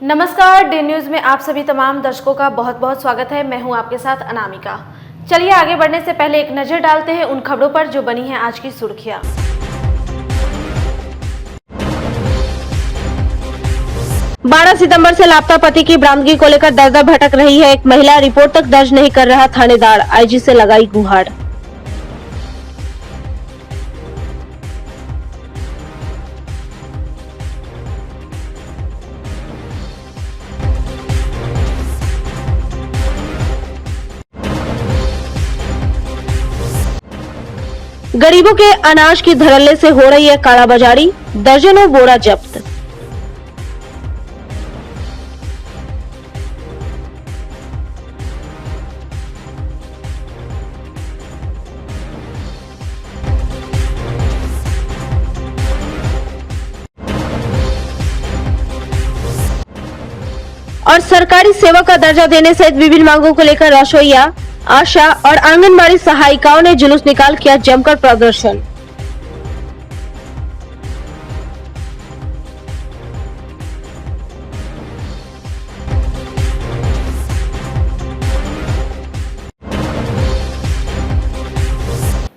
नमस्कार, D news में आप सभी तमाम दर्शकों का बहुत बहुत स्वागत है। मैं हूं आपके साथ अनामिका। चलिए आगे बढ़ने से पहले एक नजर डालते हैं उन खबरों पर जो बनी हैं आज की सुर्खियां। 12 सितंबर से लापता पति की बरामदगी को लेकर दर-दर भटक रही है एक महिला। रिपोर्ट तक दर्ज नहीं कर रहा थानेदार, आईजी से लगाई गुहार। गरीबों के अनाज की धड़ल्ले से हो रही है कालाबाजारी, दर्जनों बोरा जब्त। और सरकारी सेवा का दर्जा देने सहित विभिन्न मांगों को लेकर रसोइया, आशा और आंगनबाड़ी सहायिकाओं ने जुलूस निकाल किया जमकर प्रदर्शन।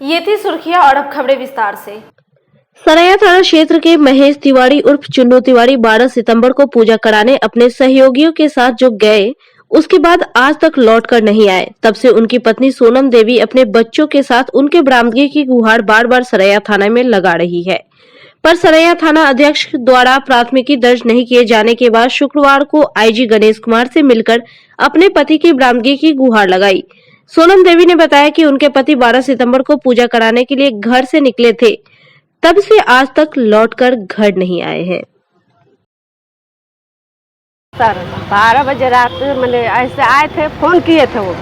ये थी सुर्खियां और अब खबरें विस्तार से। सरैया थाना क्षेत्र के महेश तिवारी उर्फ चुन्नू तिवारी 12 सितंबर को पूजा कराने अपने सहयोगियों के साथ जो गए, उसके बाद आज तक लौट कर नहीं आए। तब से उनकी पत्नी सोनम देवी अपने बच्चों के साथ उनके बरामदगी की गुहार बार बार सरैया थाना में लगा रही है, पर सरैया थाना अध्यक्ष द्वारा प्राथमिकी दर्ज नहीं किए जाने के बाद शुक्रवार को आईजी गणेश कुमार से मिलकर अपने पति की बरामदगी की गुहार लगाई। सोनम देवी ने बताया कि उनके पति 12 सितंबर को पूजा कराने के लिए घर से निकले थे, तब से आज तक लौटकर घर नहीं आए हैं। सर 12 बजे रात मैंने ऐसे आए थे, फोन किए थे, वो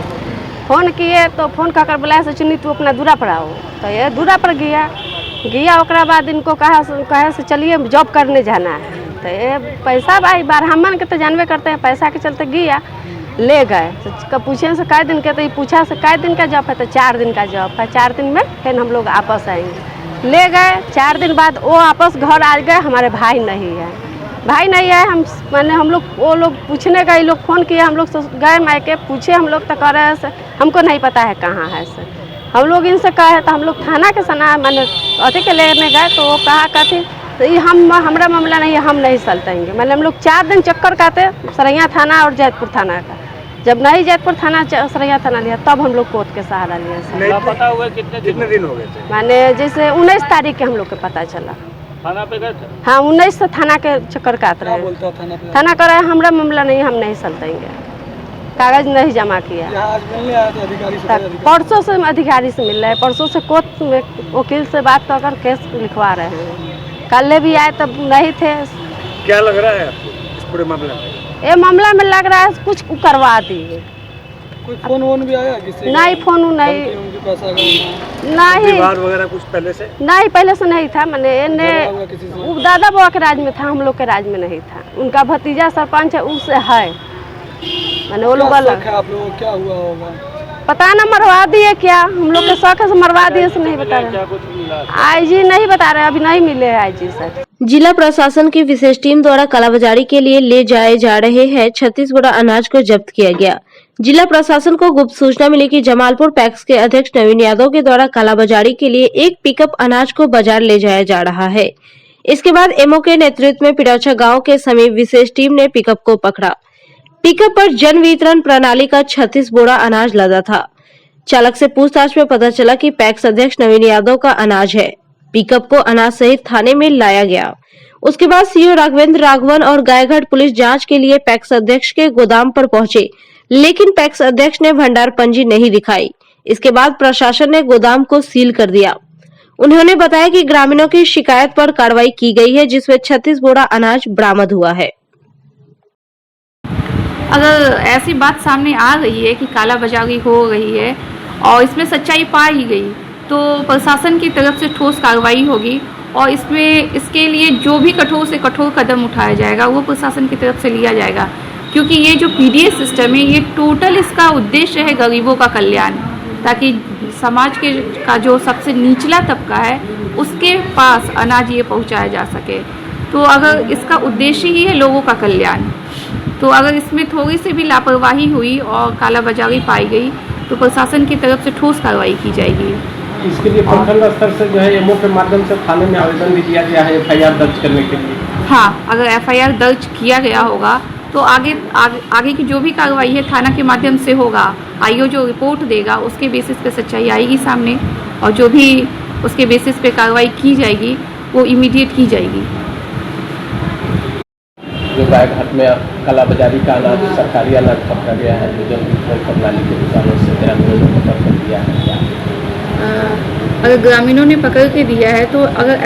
फोन किए तो फोन कर बुलाया सोचनी तू अपना दूरा पर आओ, तो ये दूरा पर गया ओकरा बाद इनको कहा से चलिए जॉब करने जाना है, तो ये पैसा भाई ब्राह्मण के तो जानवे करते हैं, पैसा के चलते गया ले गए। तो पूछे से कै दिन के, तो ये पूछा से कै दिन का जॉब है, तो 4 दिन का जॉब है, 4 दिन में फिर हम लोग आपस आएंगे। ले गए, 4 दिन बाद वो आपस घर आ गए। हमारे भाई नहीं है, हम लोग वो लोग पूछने गए, लोग फ़ोन किए, हम लोग गए मायके पूछे, हम लोग तो कह रहे हैं हमको नहीं पता है कहाँ है सर। हम लोग इनसे कहे तो हम लोग थाना के सना मैंने अथी के लेने गए, तो वो कहा कहती तो ये हमारा मामला नहीं है, हम नहीं सलटेंगे। मतलब हम लोग 4 दिन चक्कर काटे सरैया थाना और जैतपुर थाना का। जब नहीं जैतपुर थाना सरैया थाना लिया, तब हम लोग कोर्ट के सहारा लिया। पता हुआ कितने दिन हो गए थे? माने जैसे 19 तारीख के हम लोग को पता चला। थाना पे गए थे? हाँ, 19 से थाना के चक्कर काट रहे हैं। थाना कर रहे हैं हमारा मामला नहीं, हम नहीं सलटेंगे, कागज नहीं जमा किया। आज मिलने आए थे अधिकारी से? परसों से अधिकारी से मिल रहे हैं, परसों से कोर्ट में वकील से बात कर केस लिखवा रहे हैं। कल भी आए तब नहीं थे। क्या लग रहा है आपको इस पूरे मामले में? ये मामला में लग रहा है कुछ करवा दिए। कोई फोन भी आया किसी? नहीं, फोन नहीं, नहीं विवाद वगैरह कुछ पहले से? नहीं, पहले से नहीं था। मैंने दादा बाबा के राज में था, हम लोग के राज में नहीं था। उनका भतीजा सरपंच है, उससे है। मैंने वो लोग अलग। आप लोगों को क्या हुआ होगा पता ना, मरवा दिए क्या, हम लोग के शौक से मरवा दिए, से नहीं बता रहे। आईजी नहीं बता रहे, अभी नहीं मिले आईजी सर। जिला प्रशासन की विशेष टीम द्वारा कालाबाजारी के लिए ले जाए जा रहे हैं 36 बोरा अनाज को जब्त किया गया। जिला प्रशासन को गुप्त सूचना मिली कि जमालपुर पैक्स के अध्यक्ष नवीन यादव के द्वारा कालाबाजारी के लिए एक पिकअप अनाज को बाजार ले जाया जा रहा है। इसके बाद एमओ के नेतृत्व में पिड़ौछा गाँव के समीप विशेष टीम ने पिकअप को पकड़ा। पिकअप पर जन वितरण प्रणाली का 36 बोरा अनाज लदा था। चालक से पूछताछ में पता चला कि पैक्स अध्यक्ष नवीन यादव का अनाज है। पिकअप को अनाज सहित थाने में लाया गया। उसके बाद सीओ राघवेंद्र राघवन और गायघाट पुलिस जांच के लिए पैक्स अध्यक्ष के गोदाम पर पहुंचे, लेकिन पैक्स अध्यक्ष ने भंडार पंजी नहीं दिखाई। इसके बाद प्रशासन ने गोदाम को सील कर दिया। उन्होंने बताया कि ग्रामीणों की शिकायत पर कार्रवाई की गई है, जिसमें 36 बोरा अनाज बरामद हुआ है। अगर ऐसी बात सामने आ गई है कि कालाबाजारी हो रही है और इसमें सच्चाई पाई गई, तो प्रशासन की तरफ से ठोस कार्रवाई होगी और इसके लिए जो भी कठोर से कठोर कदम उठाया जाएगा वो प्रशासन की तरफ से लिया जाएगा। क्योंकि ये जो पीडीएस सिस्टम है, ये टोटल इसका उद्देश्य है गरीबों का कल्याण, ताकि समाज का जो सबसे निचला तबका है उसके पास अनाज ये पहुंचाया जा सके। तो अगर इसका उद्देश्य ही है लोगों का कल्याण, तो अगर इसमें थोड़ी सी भी लापरवाही हुई और कालाबाजारी पाई गई तो प्रशासन की तरफ से ठोस कार्रवाई की जाएगी। इसके लिए प्रखंड स्तर से जो है एमओ के माध्यम से थाने में आवेदन भी दिया गया है एफआईआर दर्ज करने के लिए। हाँ, अगर एफआईआर दर्ज किया गया होगा तो आगे की जो भी कार्रवाई है थाना के माध्यम से होगा। आईओ जो रिपोर्ट देगा उसके बेसिस पे सच्चाई आएगी सामने और जो भी उसके बेसिस पे कार्रवाई की जाएगी वो इमीडिएट की जाएगी। जो गायघाट में कालाबाजारी का अनाज सरकारी अनाज पकड़ा गया है, जो जल वितरण प्रणाली के दुकानों से ग्रामीणों ने पकड़ कर दिया है। अगर ग्रामीणों ने पकड़ के दिया है तो अगर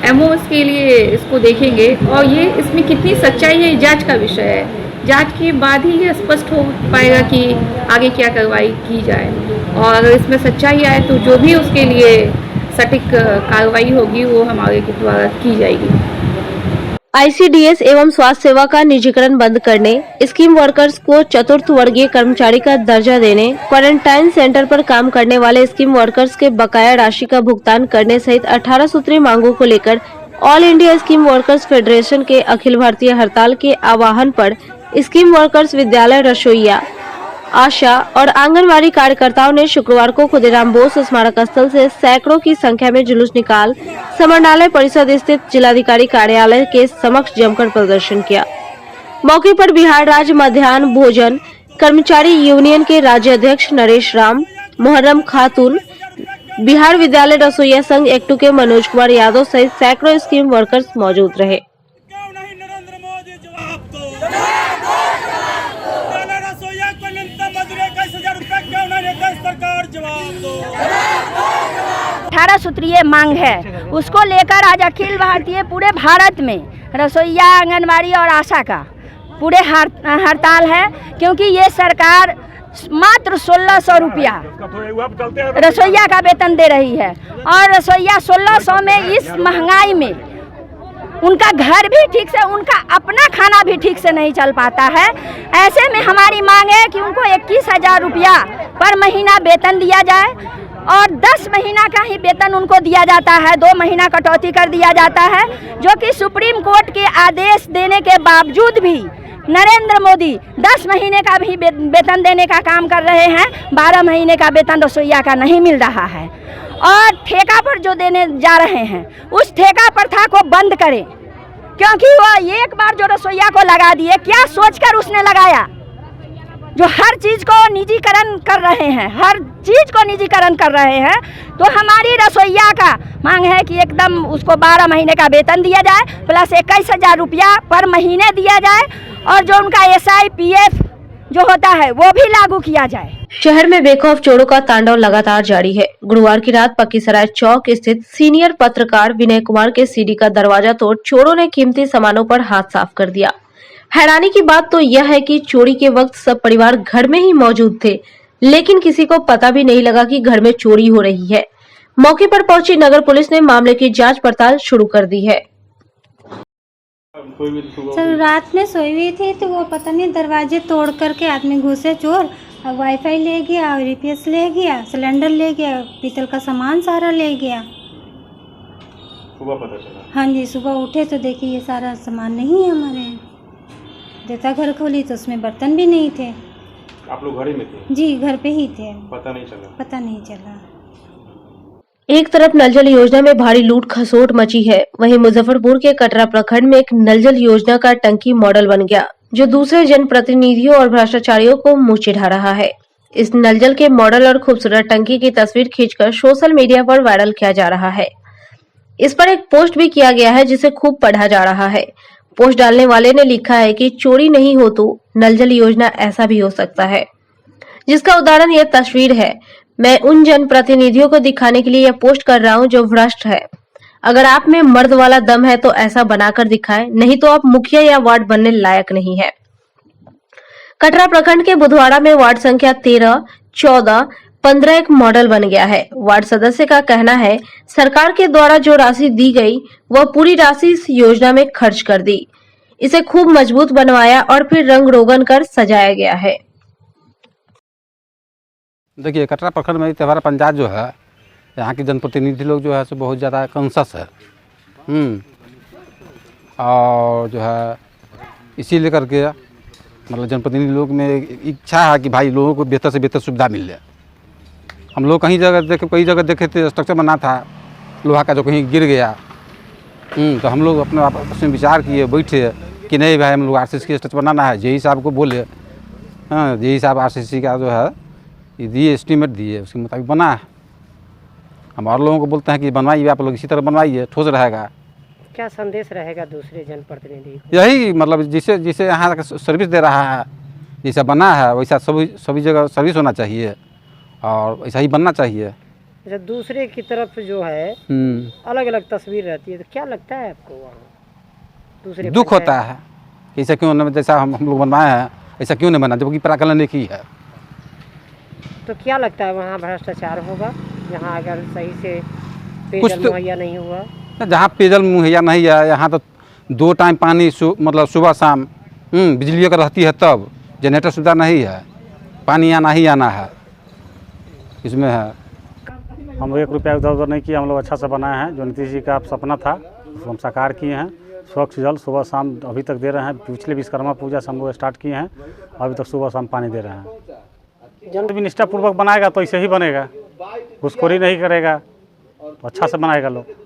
एमओ इसके लिए इसको देखेंगे और ये इसमें कितनी सच्चाई है जांच का विषय है। जांच के बाद ही ये स्पष्ट हो पाएगा कि आगे क्या कार्रवाई की जाए और अगर इसमें सच्चाई आए तो जो भी उसके लिए सटीक कार्रवाई होगी वो हमारे के द्वारा की जाएगी। आईसीडीएस एवं स्वास्थ्य सेवा का निजीकरण बंद करने, स्कीम वर्कर्स को चतुर्थ वर्गीय कर्मचारी का दर्जा देने, क्वारंटाइन सेंटर पर काम करने वाले स्कीम वर्कर्स के बकाया राशि का भुगतान करने सहित 18 सूत्रीय मांगों को लेकर all India scheme workers federation के अखिल भारतीय हड़ताल के आह्वान पर स्कीम वर्कर्स विद्यालय रसोईया, आशा और आंगनवाड़ी कार्यकर्ताओं ने शुक्रवार को खुदीराम बोस स्मारक स्थल से सैकड़ों की संख्या में जुलूस निकाल समरणालय परिषद स्थित जिलाधिकारी कार्यालय के समक्ष जमकर प्रदर्शन किया। मौके पर बिहार राज्य मध्याह्न भोजन कर्मचारी यूनियन के राज्य अध्यक्ष नरेश राम, मुहर्रम खातून, बिहार विद्यालय रसोईया संघ एक्टू के मनोज कुमार यादव सहित सैकड़ों स्कीम वर्कर्स मौजूद रहे। अठारह सूत्रीय मांग है, उसको लेकर आज अखिल भारतीय पूरे भारत में रसोईया, आंगनवाड़ी और आशा का पूरे हड़ताल है, क्योंकि ये सरकार मात्र 1600 रुपया रसोईया का वेतन दे रही है और रसोईया 1600 में इस महंगाई में उनका घर भी ठीक से, उनका अपना खाना भी ठीक से नहीं चल पाता है। ऐसे में हमारी मांग है कि उनको 21,000 रुपया पर महीना वेतन दिया जाए और 10 महीना का ही वेतन उनको दिया जाता है, 2 महीना कटौती कर दिया जाता है, जो कि सुप्रीम कोर्ट के आदेश देने के बावजूद भी नरेंद्र मोदी 10 महीने का भी वेतन देने का काम कर रहे हैं, 12 महीने का वेतन रसोईया का नहीं मिल रहा है। और ठेका पर जो देने जा रहे हैं उस ठेका प्रथा को बंद करें, क्योंकि वो एक बार जो रसोईया को लगा दिए, क्या सोचकर उसने लगाया, जो हर चीज़ को निजीकरण कर रहे हैं, हर चीज़ को निजीकरण कर रहे हैं। तो हमारी रसोईया का मांग है कि एकदम उसको 12 महीने का वेतन दिया जाए प्लस 21,000 रुपया पर महीने दिया जाए और जो उनका SIPF जो होता है वो भी लागू किया जाए। शहर में बेखौफ चोरों का तांडव लगातार जारी है। गुरुवार की रात पक्कीसराय चौक स्थित सीनियर पत्रकार विनय कुमार के सीडी का दरवाजा तोड़ चोरों ने कीमती सामानों पर हाथ साफ कर दिया। हैरानी की बात तो यह है कि चोरी के वक्त सब परिवार घर में ही मौजूद थे, लेकिन किसी को पता भी नहीं लगा कि घर में चोरी हो रही है। मौके पर पहुंची नगर पुलिस ने मामले की जांच पड़ताल शुरू कर दी है। सर रात में सोई हुई थी तो वो पता नहीं दरवाजे तोड़ करके आदमी घुसे चोर, और वाईफाई ले गया, और यूपीएस ले गया, सिलेंडर ले गया, पीतल का सामान सारा ले गया। सुबह पता चला? हाँ जी, सुबह उठे तो देखिए ये सारा सामान नहीं है हमारे। देता घर खोली तो उसमें बर्तन भी नहीं थे। आप लोग घर ही में थे? जी घर पे ही थे। पता नहीं चला? पता नहीं चला। एक तरफ नल जल योजना में भारी लूट खसोट मची है, वहीं मुजफ्फरपुर के कटरा प्रखंड में एक नल जल योजना का टंकी मॉडल बन गया, जो दूसरे जनप्रतिनिधियों और भ्रष्टाचारियों को मुंह चिढ़ा रहा है। इस नल जल के मॉडल और खूबसूरत टंकी की तस्वीर खींचकर सोशल मीडिया पर वायरल किया जा रहा है। इस पर एक पोस्ट भी किया गया है जिसे खूब पढ़ा जा रहा है। पोस्ट डालने वाले ने लिखा है कि चोरी नहीं हो तो नल जल योजना ऐसा भी हो सकता है, जिसका उदाहरण यह तस्वीर है। मैं उन जनप्रतिनिधियों को दिखाने के लिए यह पोस्ट कर रहा हूं जो भ्रष्ट है। अगर आप में मर्द वाला दम है तो ऐसा बनाकर दिखाएं, नहीं तो आप मुखिया या वार्ड बनने लायक नहीं है। कटरा प्रखंड के बुधवाड़ा में वार्ड संख्या 13, 14, 15 एक मॉडल बन गया है। वार्ड सदस्य का कहना है सरकार के द्वारा जो राशि दी गई वह पूरी राशि इस योजना में खर्च कर दी। इसे खूब मजबूत बनवाया और फिर रंग रोगन कर सजाया गया है। देखिए, कटरा प्रखंड में त्यौहार पंचायत जो है, यहाँ के जनप्रतिनिधि लोग जो है सो बहुत ज़्यादा कॉन्शस है। और जो है इसी लेकर के मतलब जनप्रतिनिधि लोग में इच्छा है कि भाई लोगों को बेहतर से बेहतर सुविधा मिल जाए। हम लोग कई जगह देखे थे स्ट्रक्चर बना था लोहा का जो कहीं गिर गया, तो हम लोग अपने आपस में विचार किए, बैठे कि नहीं भाई हम लोग RCC की स्ट्रक्चर बनाना है। जेई साहब को बोले, हाँ जेई साहब RCC का जो है ये दिए, एस्टीमेट दिए, उसके मुताबिक बना है। हम और लोगों को बोलते हैं कि बनवाइए आप लोग, इसी तरह बनवाइए, ठोस रहेगा। क्या संदेश रहेगा दूसरे जनप्रतिनिधि को? यही मतलब जिसे यहाँ का सर्विस दे रहा है, जैसा बना है वैसा सभी जगह सर्विस होना चाहिए और वैसा ही बनना चाहिए। अच्छा, दूसरे की तरफ जो है अलग अलग तस्वीर रहती है, तो क्या लगता है आपको वहाँ दूसरे? दुख होता है कि ऐसा क्यों, जैसा हम लोग बनवाए हैं ऐसा क्यों नहीं बना, जबकि प्राकलन एक ही है। तो क्या लगता है वहाँ भ्रष्टाचार होगा यहाँ अगर सही से पेयजल मुहैया नहीं हुआ? जहाँ पेयजल मुहैया नहीं है, यहाँ तो 2 टाइम पानी मतलब सुबह शाम, बिजली अगर रहती है तब, जनरेटर सुविधा नहीं है, पानी आना ही आना है, इसमें है। हम 1 रुपया इधर उधर नहीं किए, हम लोग अच्छा से बनाए हैं। जो नीतीश जी का सपना था उसको हम साकार किए हैं। स्वच्छ जल सुबह शाम अभी तक दे रहे हैं। पिछले विश्वकर्मा पूजा से हम लोग स्टार्ट किए हैं, अभी तक सुबह शाम पानी दे रहे हैं। जन भी निष्ठापूर्वक बनाएगा तो ऐसे ही बनेगा, घुसखोरी नहीं करेगा तो अच्छा से बनाएगा लोग।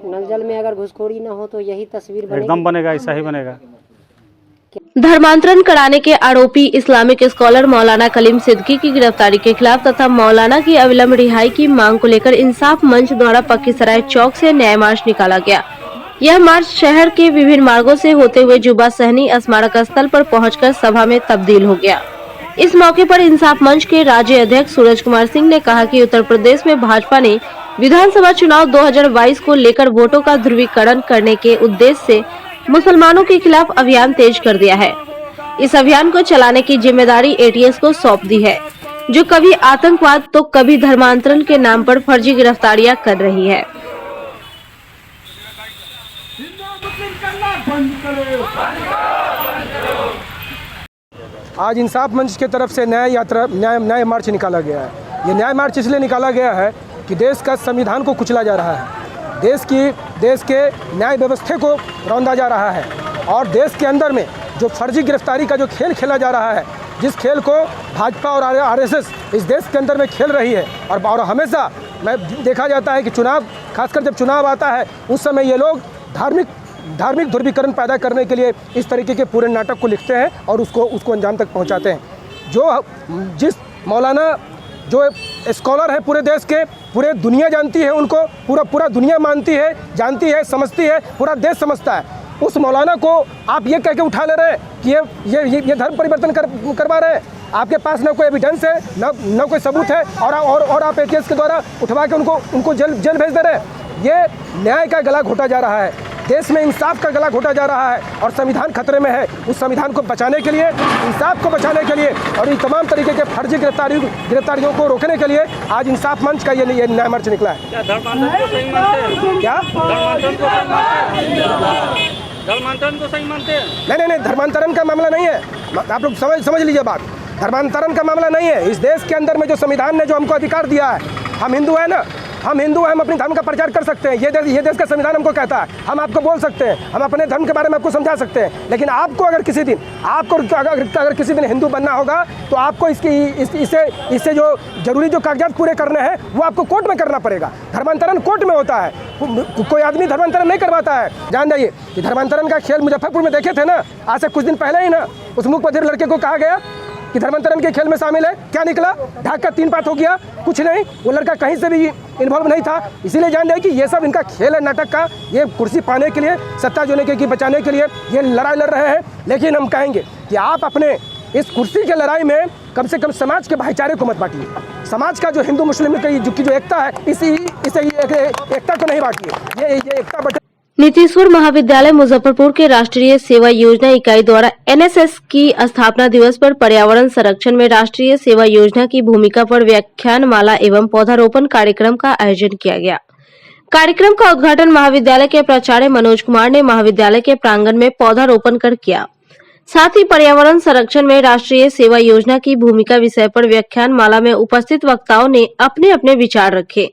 नल जल में अगर घुसखोरी न हो तो यही तस्वीर एकदम बनेगा, ऐसा ही बनेगा। धर्मांतरण कराने के आरोपी इस्लामिक स्कॉलर मौलाना कलीम सिद्दीकी की गिरफ्तारी के खिलाफ तथा मौलाना की अविलंब रिहाई की मांग को लेकर इंसाफ मंच द्वारा पक्कीसराय चौक से न्याय मार्च निकाला गया। यह मार्च शहर के विभिन्न मार्गों से होते हुए जुबा सहनी स्मारक स्थल पर पहुंचकर सभा में तब्दील हो गया। इस मौके पर इंसाफ मंच के राज्य अध्यक्ष सूरज कुमार सिंह ने कहा कि उत्तर प्रदेश में भाजपा ने विधानसभा चुनाव 2022 को लेकर वोटों का ध्रुवीकरण करने के उद्देश्य से मुसलमानों के खिलाफ अभियान तेज कर दिया है। इस अभियान को चलाने की जिम्मेदारी ATS को सौंप दी है, जो कभी आतंकवाद तो कभी धर्मांतरण के नाम पर फर्जी गिरफ्तारियां कर रही है। आज इंसाफ मंच की तरफ से न्याय मार्च निकाला गया है। ये न्याय मार्च इसलिए निकाला गया है कि देश का संविधान को कुचला जा रहा है, देश के न्याय व्यवस्था को रौंदा जा रहा है और देश के अंदर में जो फर्जी गिरफ्तारी का जो खेल खेला जा रहा है, जिस खेल को भाजपा और RSS इस देश के अंदर में खेल रही है। और हमेशा देखा जाता है कि चुनाव, खासकर जब चुनाव आता है उस समय ये लोग धार्मिक ध्रुवीकरण पैदा करने के लिए इस तरीके के पूरे नाटक को लिखते हैं और उसको अंजाम तक पहुंचाते हैं। जिस मौलाना जो स्कॉलर है पूरे देश के, पूरे दुनिया जानती है उनको, पूरा दुनिया मानती है, जानती है, समझती है, पूरा देश समझता है। उस मौलाना को आप ये कह के उठा ले रहे हैं कि ये धर्म परिवर्तन करवा रहे हैं। आपके पास न कोई एविडेंस है, न कोई सबूत है और आप ATS के द्वारा उठवा के उनको जेल भेज दे रहे हैं। ये न्याय का गला घोटा जा रहा है, देश में इंसाफ का गला घोटा जा रहा है और संविधान खतरे में है। उस संविधान को बचाने के लिए, इंसाफ को बचाने के लिए और इन तमाम तरीके के फर्जी गिरफ्तारियों को रोकने के लिए आज इंसाफ मंच का ये न्याय मार्च निकला है। क्या धर्मांतरण को सही मानते हैं? क्या धर्मांतरण को सही मानते हैं? नहीं, धर्मांतरण का मामला नहीं है। आप लोग समझ लीजिए बात, धर्मांतरण का मामला नहीं है। इस देश के अंदर में जो संविधान ने जो हमको अधिकार दिया है, हम हिंदू है ना, हम हिंदू हैं, हम अपने धर्म का प्रचार कर सकते हैं। ये देश का संविधान हमको कहता है, हम आपको बोल सकते हैं, हम अपने धर्म के बारे में आपको समझा सकते हैं। लेकिन आपको अगर किसी दिन हिंदू बनना होगा तो आपको इससे जो जरूरी जो कागजात पूरे करने हैं वो आपको कोर्ट में करना पड़ेगा। धर्मांतरण कोर्ट में होता है, कोई आदमी धर्मांतरण नहीं करवाता है। जान जाइए कि धर्मांतरण का खेल मुजफ्फरपुर में देखे थे ना, आज से कुछ दिन पहले ही ना उस मूक बधिर लड़के को कहा गया कि धर्मांतरण के खेल में शामिल है। क्या निकला? ढाक का 3 बात हो गया, कुछ नहीं। वो लड़का कहीं से भी इन्वॉल्व नहीं था। इसीलिए जान जाए कि ये सब इनका खेल है, नाटक का। ये कुर्सी पाने के लिए, सत्ता जोने की बचाने के लिए ये लड़ाई लड़ रहे हैं। लेकिन हम कहेंगे कि आप अपने इस कुर्सी के लड़ाई में कम से कम समाज के भाईचारे को मत बांटिए। समाज का जो हिंदू मुस्लिम की जो एकता है, इसे एकता को नहीं बांटिए। ये एकता नीतीश्वर महाविद्यालय मुजफ्फरपुर के राष्ट्रीय सेवा योजना इकाई द्वारा NSS की स्थापना दिवस पर पर्यावरण संरक्षण में राष्ट्रीय सेवा योजना की भूमिका पर व्याख्यानमाला एवं पौधारोपण कार्यक्रम का आयोजन किया गया। कार्यक्रम का उद्घाटन महाविद्यालय के प्राचार्य मनोज कुमार ने महाविद्यालय के प्रांगण में पौधारोपण कर किया। साथ ही पर्यावरण संरक्षण में राष्ट्रीय सेवा योजना की भूमिका विषय पर व्याख्यानमाला में उपस्थित वक्ताओं ने अपने अपने विचार रखे।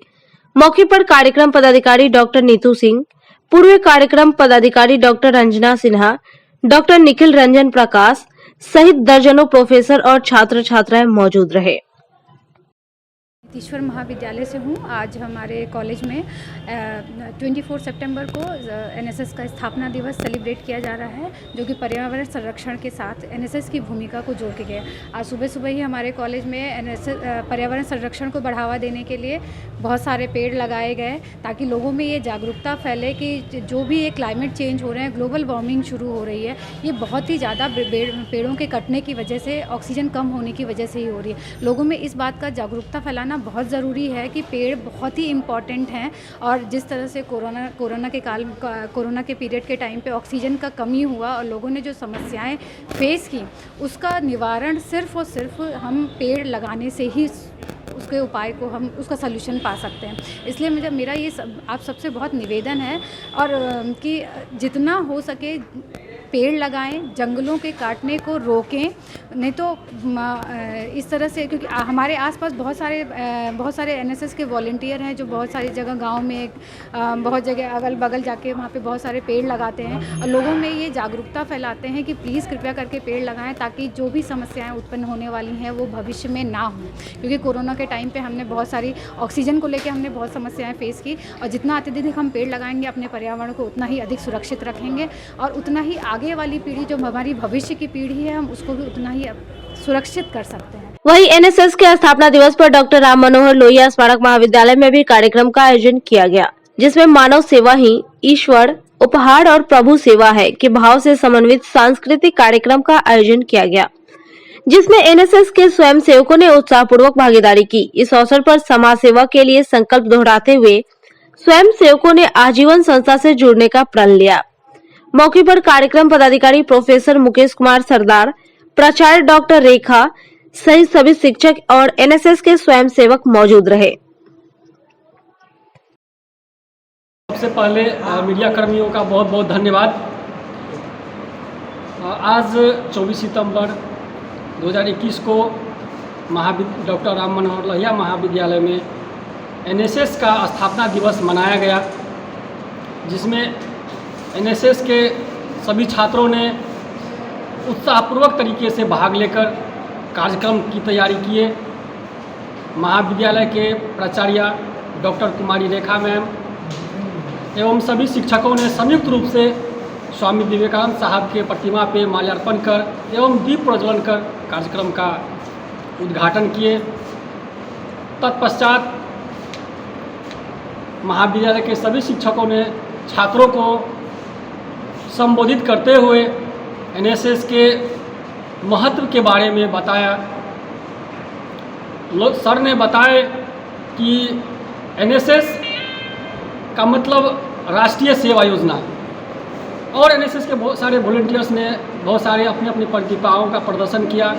मौके पर कार्यक्रम पदाधिकारी डॉक्टर नीतू सिंह, पूर्व कार्यक्रम पदाधिकारी डॉक्टर रंजना सिन्हा, डॉक्टर निखिल रंजन प्रकाश, सहित दर्जनों प्रोफेसर और छात्र छात्राएं मौजूद रहे। ईश्वर महाविद्यालय से हूँ। आज हमारे कॉलेज में 24 सितंबर को एनएसएस का स्थापना दिवस सेलिब्रेट किया जा रहा है, जो कि पर्यावरण संरक्षण के साथ एनएसएस की भूमिका को जोड़ के गया। आज सुबह सुबह ही हमारे कॉलेज में एनएसएस पर्यावरण संरक्षण को बढ़ावा देने के लिए बहुत सारे पेड़ लगाए गए, ताकि लोगों में ये जागरूकता फैले कि जो भी ये क्लाइमेट चेंज हो रहे हैं, ग्लोबल वार्मिंग शुरू हो रही है, ये बहुत ही ज़्यादा पेड़ों के कटने की वजह से, ऑक्सीजन कम होने की वजह से ही हो रही है। लोगों में इस बात का जागरूकता फैलाना बहुत ज़रूरी है कि पेड़ बहुत ही इम्पॉर्टेंट हैं, और जिस तरह से कोरोना के पीरियड के टाइम पे ऑक्सीजन का कमी हुआ और लोगों ने जो समस्याएं फेस की, उसका निवारण सिर्फ और सिर्फ हम पेड़ लगाने से ही उसके उपाय को हम उसका सलूशन पा सकते हैं। इसलिए मेरा ये आप सबसे बहुत निवेदन है और कि जितना हो सके पेड़ लगाएं, जंगलों के काटने को रोकें, नहीं तो इस तरह से, क्योंकि हमारे आसपास बहुत सारे एनएसएस के वॉलंटियर हैं जो बहुत सारी जगह गांव में बहुत जगह अगल बगल जाके वहाँ पे बहुत सारे पेड़ लगाते हैं और लोगों में ये जागरूकता फैलाते हैं कि प्लीज़ कृपया करके पेड़ लगाएं, ताकि जो भी समस्याएं उत्पन्न होने वाली हैं वो भविष्य में ना हो। क्योंकि कोरोना के टाइम पे हमने बहुत सारी ऑक्सीजन को लेकर हमने बहुत समस्याएं फेस की, और जितना अत्यधिक हम पेड़ लगाएंगे अपने पर्यावरण को उतना ही अधिक सुरक्षित रखेंगे, और उतना ही आगे वाली पीढ़ी जो हमारी भविष्य की पीढ़ी है, हम उसको भी उतना ही सुरक्षित कर सकते हैं। वहीं एनएसएस के स्थापना दिवस पर डॉक्टर राम मनोहर लोहिया स्मारक महाविद्यालय में भी कार्यक्रम का आयोजन किया गया, जिसमें मानव सेवा ही ईश्वर, उपहार और प्रभु सेवा है के भाव से समन्वित सांस्कृतिक कार्यक्रम का आयोजन किया गया, जिसमें एनएसएस के स्वयं सेवकों ने उत्साहपूर्वक भागीदारी की। इस अवसर पर समाज सेवा के लिए संकल्प दोहराते हुए स्वयं सेवकों ने आजीवन संस्था से जुड़ने का प्रण लिया। मौके पर कार्यक्रम पदाधिकारी प्रोफेसर मुकेश कुमार सरदार, प्राचार्य डॉक्टर रेखा सहित सभी शिक्षक और एनएसएस के स्वयंसेवक मौजूद रहे। सबसे पहले मीडिया कर्मियों का बहुत बहुत धन्यवाद। आज 24 सितंबर 2021 को डॉक्टर राम मनोहर लोहिया महाविद्यालय में एनएसएस का स्थापना दिवस मनाया गया, जिसमें एनएसएस के सभी छात्रों ने उत्साहपूर्वक तरीके से भाग लेकर कार्यक्रम की तैयारी किए। महाविद्यालय के प्राचार्य डॉक्टर कुमारी रेखा मैम एवं सभी शिक्षकों ने संयुक्त रूप से स्वामी विवेकानंद साहब के प्रतिमा पे माल्यार्पण कर एवं दीप प्रज्वलन कर कार्यक्रम का उद्घाटन किए। तत्पश्चात महाविद्यालय के सभी शिक्षकों ने छात्रों को संबोधित करते हुए एनएसएस के महत्व के बारे में बताया। सर ने बताया कि एनएसएस का मतलब राष्ट्रीय सेवा योजना, और एनएसएस के बहुत सारे वॉलंटियर्स ने बहुत सारे अपनी अपनी प्रतिभाओं का प्रदर्शन किया।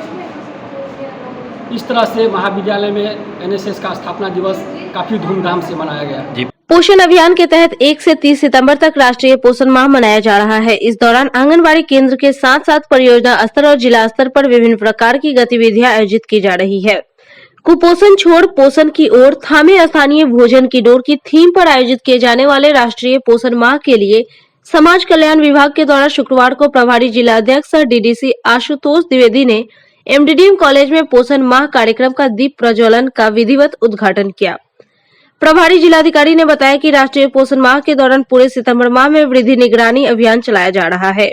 इस तरह से महाविद्यालय में एनएसएस का स्थापना दिवस काफ़ी धूमधाम से मनाया गया। पोषण अभियान के तहत 1 से 30 सितंबर तक राष्ट्रीय पोषण माह मनाया जा रहा है। इस दौरान आंगनबाड़ी केंद्र के साथ साथ परियोजना स्तर और जिला स्तर पर विभिन्न प्रकार की गतिविधियां आयोजित की जा रही है। कुपोषण छोड़ पोषण की ओर, थामे स्थानीय भोजन की डोर की थीम पर आयोजित किए जाने वाले राष्ट्रीय पोषण माह के लिए समाज कल्याण विभाग के द्वारा शुक्रवार को प्रभारी जिला अध्यक्ष डीडीसी आशुतोष द्विवेदी ने एमडीडीएम कॉलेज में पोषण माह कार्यक्रम का दीप प्रज्वलन का विधिवत उद्घाटन किया। प्रभारी जिलाधिकारी ने बताया कि राष्ट्रीय पोषण माह के दौरान पूरे सितंबर माह में वृद्धि निगरानी अभियान चलाया जा रहा है,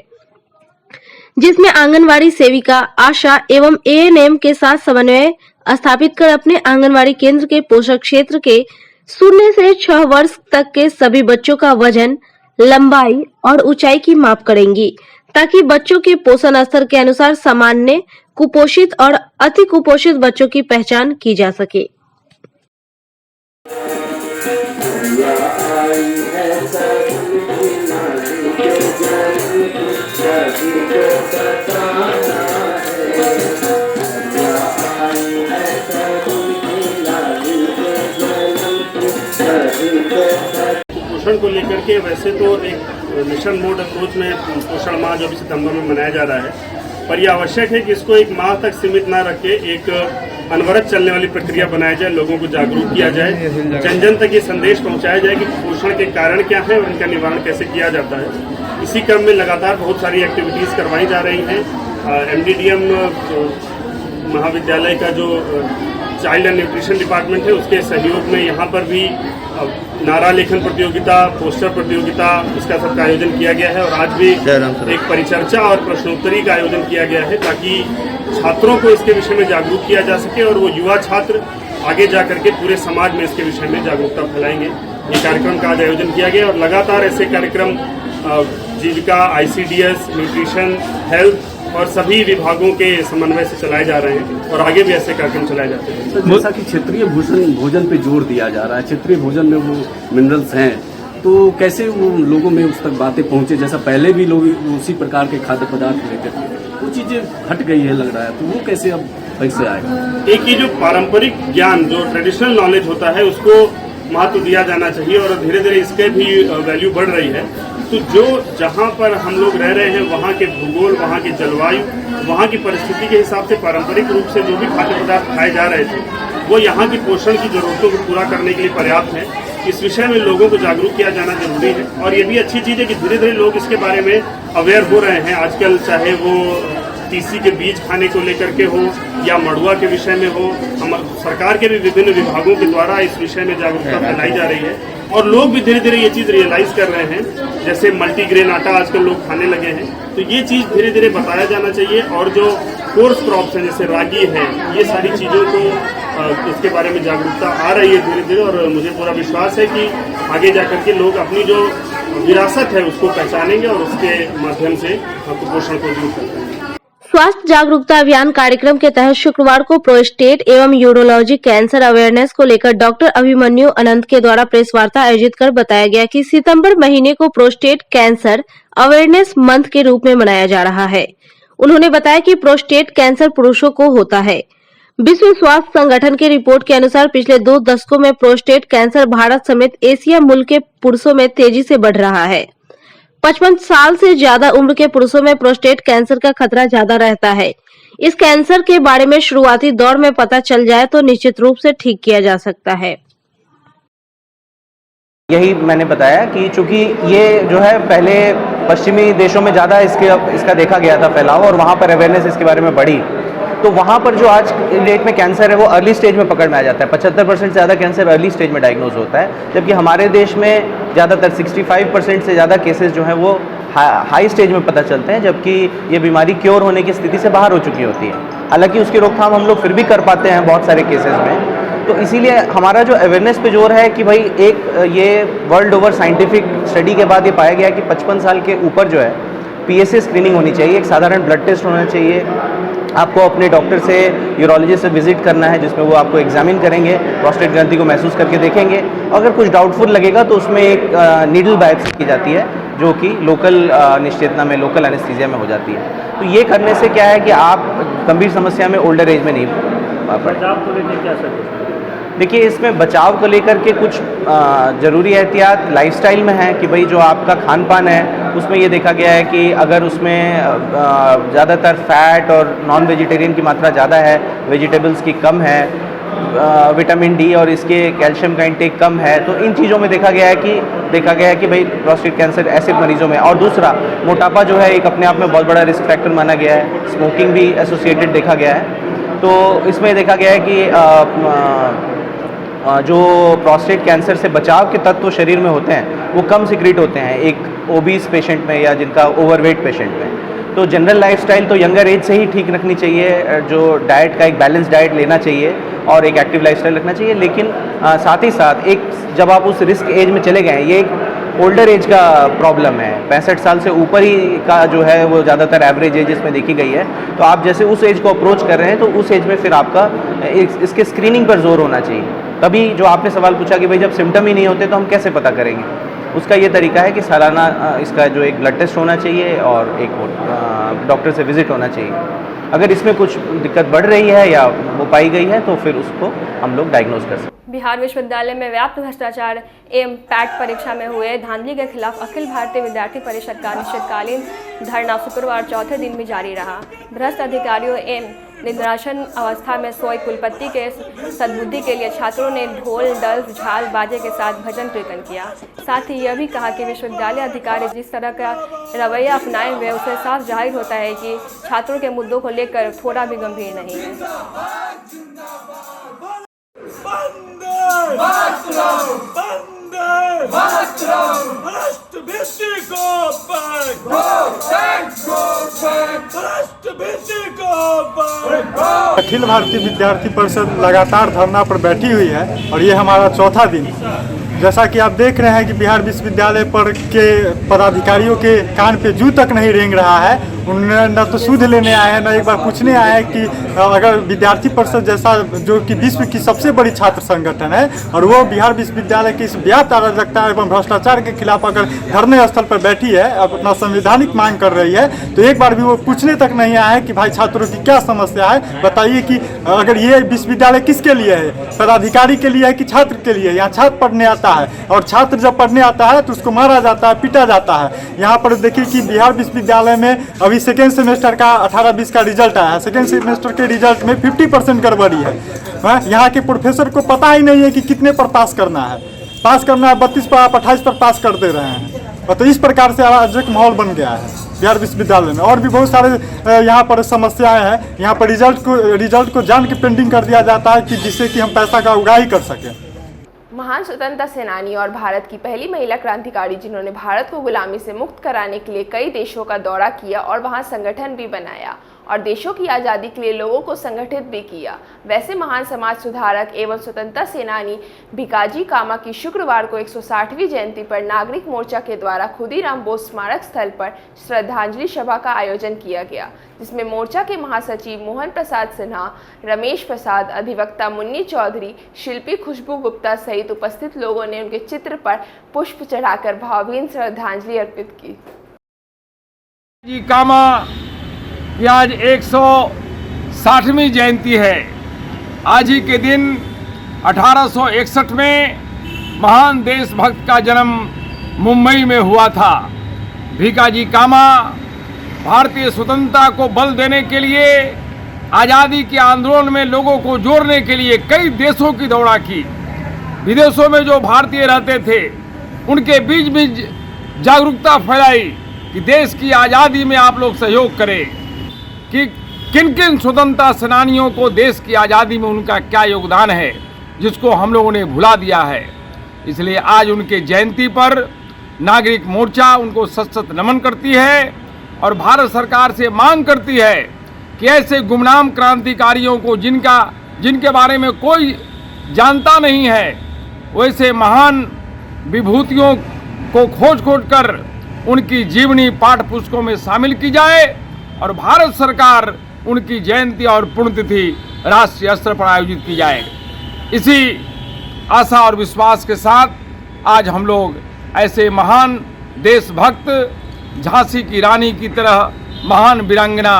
जिसमें आंगनवाड़ी सेविका, आशा एवं एएनएम के साथ समन्वय स्थापित कर अपने आंगनवाड़ी केंद्र के पोषक क्षेत्र के 0 से 6 वर्ष तक के सभी बच्चों का वजन, लंबाई और ऊंचाई की माप करेंगी, ताकि बच्चों के पोषण स्तर के अनुसार सामान्य, कुपोषित और अति कुपोषित बच्चों की पहचान की जा सके। पोषण को लेकर के वैसे तो एक मिशन मोड अप्रोच में पोषण माह जो भी सितंबर में मनाया जा रहा है, पर यह आवश्यक है कि इसको एक माह तक सीमित ना रख के एक अनवरत चलने वाली प्रक्रिया बनाया जाए, लोगों को जागरूक किया जाए, जन जन तक ये संदेश पहुंचाया जाए कि कुपोषण के कारण क्या है और इनका निवारण कैसे किया जाता है। इसी क्रम में लगातार बहुत सारी एक्टिविटीज़ करवाई जा रही हैं। MDDM महाविद्यालय का जो चाइल्ड एंड न्यूट्रिशन डिपार्टमेंट है उसके सहयोग में यहाँ पर भी नारा लेखन प्रतियोगिता, पोस्टर प्रतियोगिता, इसका सबका आयोजन किया गया है और आज भी एक परिचर्चा और प्रश्नोत्तरी का आयोजन किया गया है ताकि छात्रों को इसके विषय में जागरूक किया जा सके और वो युवा छात्र आगे जा करके पूरे समाज में इसके विषय में जागरूकता फैलाएंगे। ये कार्यक्रम का आज आयोजन किया गया और लगातार ऐसे कार्यक्रम जीविका, ICDS, न्यूट्रिशन, हेल्थ और सभी विभागों के समन्वय से चलाए जा रहे हैं और आगे भी ऐसे कार्यक्रम चलाए जाते हैं। तो जैसा कि क्षेत्रीय भोजन पे जोर दिया जा रहा है, क्षेत्रीय भोजन में वो मिनरल्स हैं, तो कैसे वो लोगों में उस तक बातें पहुंचे? जैसा पहले भी लोग उसी प्रकार के खाद्य पदार्थ लेते थे, वो चीजें हट गई है लग रहा है, तो वो कैसे अब कैसे आएगा? एक ये जो पारंपरिक ज्ञान, जो ट्रेडिशनल नॉलेज होता है, उसको महत्व दिया जाना चाहिए और धीरे धीरे इसके भी वैल्यू बढ़ रही है। तो जो जहाँ पर हम लोग रह रहे हैं वहाँ के भूगोल, वहाँ की जलवायु, वहाँ की परिस्थिति के हिसाब से पारंपरिक रूप से जो भी खाद्य पदार्थ खाए जा रहे थे वो यहाँ की पोषण की जरूरतों को पूरा करने के लिए पर्याप्त है। इस विषय में लोगों को जागरूक किया जाना जरूरी है और ये भी अच्छी चीज़ है कि धीरे धीरे लोग इसके बारे में अवेयर हो रहे हैं। आजकल चाहे वो तीसी के बीज खाने को लेकर के हो या मड़ुआ के विषय में हो, हम सरकार के भी विभिन्न विभागों के द्वारा इस विषय में जागरूकता फैलाई जा रही है और लोग भी धीरे धीरे ये चीज़ रियलाइज कर रहे हैं। जैसे मल्टीग्रेन आटा आजकल लोग खाने लगे हैं, तो ये चीज़ धीरे धीरे बताया जाना चाहिए और जो कोर्स क्रॉप्स हैं जैसे रागी है, ये सारी चीज़ों को इसके बारे में जागरूकता आ रही है धीरे धीरे और मुझे पूरा विश्वास है कि आगे जाकर के लोग अपनी जो विरासत है उसको पहचानेंगे और उसके माध्यम से कुपोषण को दूर करेंगे। स्वास्थ्य जागरूकता अभियान कार्यक्रम के तहत शुक्रवार को प्रोस्टेट एवं यूरोलॉजी कैंसर अवेयरनेस को लेकर डॉक्टर अभिमन्यु अनंत के द्वारा प्रेस वार्ता आयोजित कर बताया गया कि सितंबर महीने को प्रोस्टेट कैंसर अवेयरनेस मंथ के रूप में मनाया जा रहा है। उन्होंने बताया कि प्रोस्टेट कैंसर पुरुषों को होता है। विश्व स्वास्थ्य संगठन की रिपोर्ट के अनुसार पिछले 2 दशकों में प्रोस्टेट कैंसर भारत समेत एशिया मुल्क के पुरुषों में तेजी से बढ़ रहा है। 55 साल से ज्यादा उम्र के पुरुषों में प्रोस्टेट कैंसर का खतरा ज्यादा रहता है। इस कैंसर के बारे में शुरुआती दौर में पता चल जाए तो निश्चित रूप से ठीक किया जा सकता है। यही मैंने बताया कि चूंकि ये जो है पहले पश्चिमी देशों में ज़्यादा इसका देखा गया था फैलाव और वहाँ पर अवेयरनेस इसके बारे में बढ़ी, तो वहाँ पर जो आज डेट में कैंसर है वो अर्ली स्टेज में पकड़ में आ जाता है। 75% से ज़्यादा कैंसर अर्ली स्टेज में डायग्नोज होता है, जबकि हमारे देश में ज़्यादातर 65% से ज़्यादा केसेस जो हैं वो हाई स्टेज में पता चलते हैं, जबकि ये बीमारी क्योर होने की स्थिति से बाहर हो चुकी होती है। हालांकि उसकी रोकथाम हम लोग फिर भी कर पाते हैं बहुत सारे केसेस में। तो इसीलिए हमारा जो अवेयरनेस पे जोर है कि भाई एक ये वर्ल्ड ओवर साइंटिफिक स्टडी के बाद ये पाया गया कि 55 साल के ऊपर जो है PSA स्क्रीनिंग होनी चाहिए, एक साधारण ब्लड टेस्ट होना चाहिए। आपको अपने डॉक्टर से, यूरोलॉजिस्ट से विजिट करना है जिसमें वो आपको एग्जामिन करेंगे, प्रोस्टेट ग्रंथि को महसूस करके देखेंगे। अगर कुछ डाउटफुल लगेगा तो उसमें एक नीडल बायोप्सी की जाती है जो कि लोकल निश्चेतना में, लोकल एनेस्थीसिया में हो जाती है। तो ये करने से क्या है कि आप गंभीर समस्या में ओल्डर एज में नहीं पड़े। देखिए, इसमें बचाव को लेकर के कुछ ज़रूरी एहतियात लाइफस्टाइल में है कि भाई जो आपका खान पान है उसमें ये देखा गया है कि अगर उसमें ज़्यादातर फैट और नॉन वेजिटेरियन की मात्रा ज़्यादा है, वेजिटेबल्स की कम है, विटामिन डी और इसके कैल्शियम का इंटेक कम है, तो इन चीज़ों में देखा गया है कि भाई प्रोस्टेट कैंसर ऐसे मरीजों में। और दूसरा, मोटापा जो है एक अपने आप में बहुत बड़ा रिस्क फैक्टर माना गया है, स्मोकिंग भी एसोसिएटेड देखा गया है। तो इसमें देखा गया है कि जो प्रोस्टेट कैंसर से बचाव के तत्व शरीर में होते हैं वो कम सिक्रीट होते हैं एक ओबीस पेशेंट में या जिनका ओवरवेट पेशेंट में। तो जनरल लाइफस्टाइल तो यंगर एज से ही ठीक रखनी चाहिए, जो डाइट का एक बैलेंस डाइट लेना चाहिए और एक एक्टिव लाइफस्टाइल रखना चाहिए। लेकिन साथ ही साथ एक जब आप उस रिस्क एज में चले गए, ये एक ओल्डर एज का प्रॉब्लम है, 65 साल से ऊपर ही का जो है वो ज़्यादातर एवरेज एज इसमें देखी गई है। तो आप जैसे उस एज को अप्रोच कर रहे हैं तो उस एज में फिर आपका इसके स्क्रीनिंग पर जोर होना चाहिए। तभी जो आपने सवाल पूछा कि भाई जब सिम्टम ही नहीं होते तो हम कैसे पता करेंगे, उसका ये तरीका है कि सालाना इसका जो एक ब्लड टेस्ट होना चाहिए और एक डॉक्टर से विजिट होना चाहिए। अगर इसमें कुछ दिक्कत बढ़ रही है या वो पाई गई है तो फिर उसको हम लोग डायग्नोज कर सकते हैं। बिहार विश्वविद्यालय में व्याप्त भ्रष्टाचार एवं पैट परीक्षा में हुए धांधली के खिलाफ अखिल भारतीय विद्यार्थी परिषद का अनिश्चितकालीन धरना शुक्रवार चौथे दिन भी जारी रहा। भ्रष्ट अधिकारियों एवं निर्देशन अवस्था में सोए कुलपति के सद्बुद्धि के लिए छात्रों ने ढोल डल झाल बाजे के साथ भजन कीर्तन किया। साथ ही यह भी कहा कि विश्वविद्यालय अधिकारी जिस तरह का रवैया अपनाए हुए उससे साफ जाहिर होता है कि छात्रों के मुद्दों को लेकर थोड़ा भी गंभीर नहीं है। अखिल भारतीय विद्यार्थी परिषद लगातार धरना पर बैठी हुई है और ये हमारा चौथा दिन। जैसा कि आप देख रहे हैं कि बिहार विश्वविद्यालय पर के पदाधिकारियों के कान पे जू तक नहीं रेंग रहा है। उन्होंने न तो सूद लेने आए हैं, न एक बार पूछने आए हैं कि अगर विद्यार्थी परिषद जैसा जो कि विश्व की सबसे बड़ी छात्र संगठन है और वो बिहार विश्वविद्यालय की इस व्याप्त अराजकता एवं भ्रष्टाचार के खिलाफ अगर धरने स्थल पर बैठी है, अपना संवैधानिक मांग कर रही है, तो एक बार भी वो पूछने तक नहीं आया है कि भाई छात्रों की क्या समस्या है। बताइए कि अगर ये विश्वविद्यालय किसके लिए है, पदाधिकारी के लिए है कि छात्र के लिए? यहाँ छात्र पढ़ने आता है और छात्र जब पढ़ने आता है तो उसको मारा जाता है, पीटा जाता है। यहाँ पर देखिए कि बिहार विश्वविद्यालय में अभी सेकेंड सेमेस्टर का 18-20 का रिजल्ट आया है। सेकेंड सेमेस्टर के रिजल्ट में 50% गड़बड़ी है। यहाँ के प्रोफेसर को पता ही नहीं है कि कितने पर पास करना है। 32 पर आप 28 पर पास कर दे रहे हैं। और तो इस प्रकार से अराजक माहौल बन गया है बिहार विश्वविद्यालय में। और भी बहुत सारे यहाँ पर समस्याएं हैं। यहाँ पर रिजल्ट को जान के पेंडिंग कर दिया जाता है कि जिससे कि हम पैसा का उगाही कर सकें। महान स्वतंत्रता सेनानी और भारत की पहली महिला क्रांतिकारी जिन्होंने भारत को गुलामी से मुक्त कराने के लिए कई देशों का दौरा किया और वहां संगठन भी बनाया और देशों की आज़ादी के लिए लोगों को संगठित भी किया, वैसे महान समाज सुधारक एवं स्वतंत्रता सेनानी भिकाजी कामा की शुक्रवार को 160वीं जयंती पर नागरिक मोर्चा के द्वारा खुदीराम बोस स्मारक स्थल पर श्रद्धांजलि सभा का आयोजन किया गया, जिसमें मोर्चा के महासचिव मोहन प्रसाद सिन्हा, रमेश प्रसाद, अधिवक्ता मुन्नी चौधरी, शिल्पी खुशबू गुप्ता सहित उपस्थित लोगों ने उनके चित्र पर पुष्प चढ़ाकर भावभीनी श्रद्धांजलि अर्पित की। कि आज 160वीं जयंती है। आज ही के दिन 1861 में महान देशभक्त का जन्म मुंबई में हुआ था। भिकाजी कामा भारतीय स्वतंत्रता को बल देने के लिए, आज़ादी के आंदोलन में लोगों को जोड़ने के लिए कई देशों की दौड़ा की। विदेशों में जो भारतीय रहते थे उनके बीच भी जागरूकता फैलाई कि देश की आज़ादी में आप लोग सहयोग करें, कि किन किन स्वतंत्रता सेनानियों को देश की आज़ादी में उनका क्या योगदान है, जिसको हम लोगों ने भुला दिया है। इसलिए आज उनके जयंती पर नागरिक मोर्चा उनको सशक्त नमन करती है और भारत सरकार से मांग करती है कि ऐसे गुमनाम क्रांतिकारियों को जिनके बारे में कोई जानता नहीं है, वैसे महान विभूतियों को खोज कर उनकी जीवनी पाठ्य पुस्तकों में शामिल की जाए और भारत सरकार उनकी जयंती और पुण्यतिथि राष्ट्रीय स्तर पर आयोजित की जाए। इसी आशा और विश्वास के साथ आज हम लोग ऐसे महान देशभक्त झांसी की रानी की तरह महान वीरांगना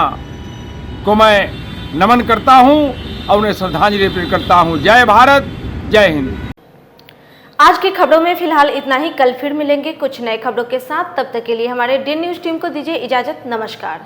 को मैं नमन करता हूं और उन्हें श्रद्धांजलि अर्पित करता हूं। जय भारत, जय हिंद। आज की खबरों में फिलहाल इतना ही। कल फिर मिलेंगे कुछ नए खबरों के साथ। तब तक के लिए हमारे डी न्यूज़ टीम को दीजिए इजाजत। नमस्कार।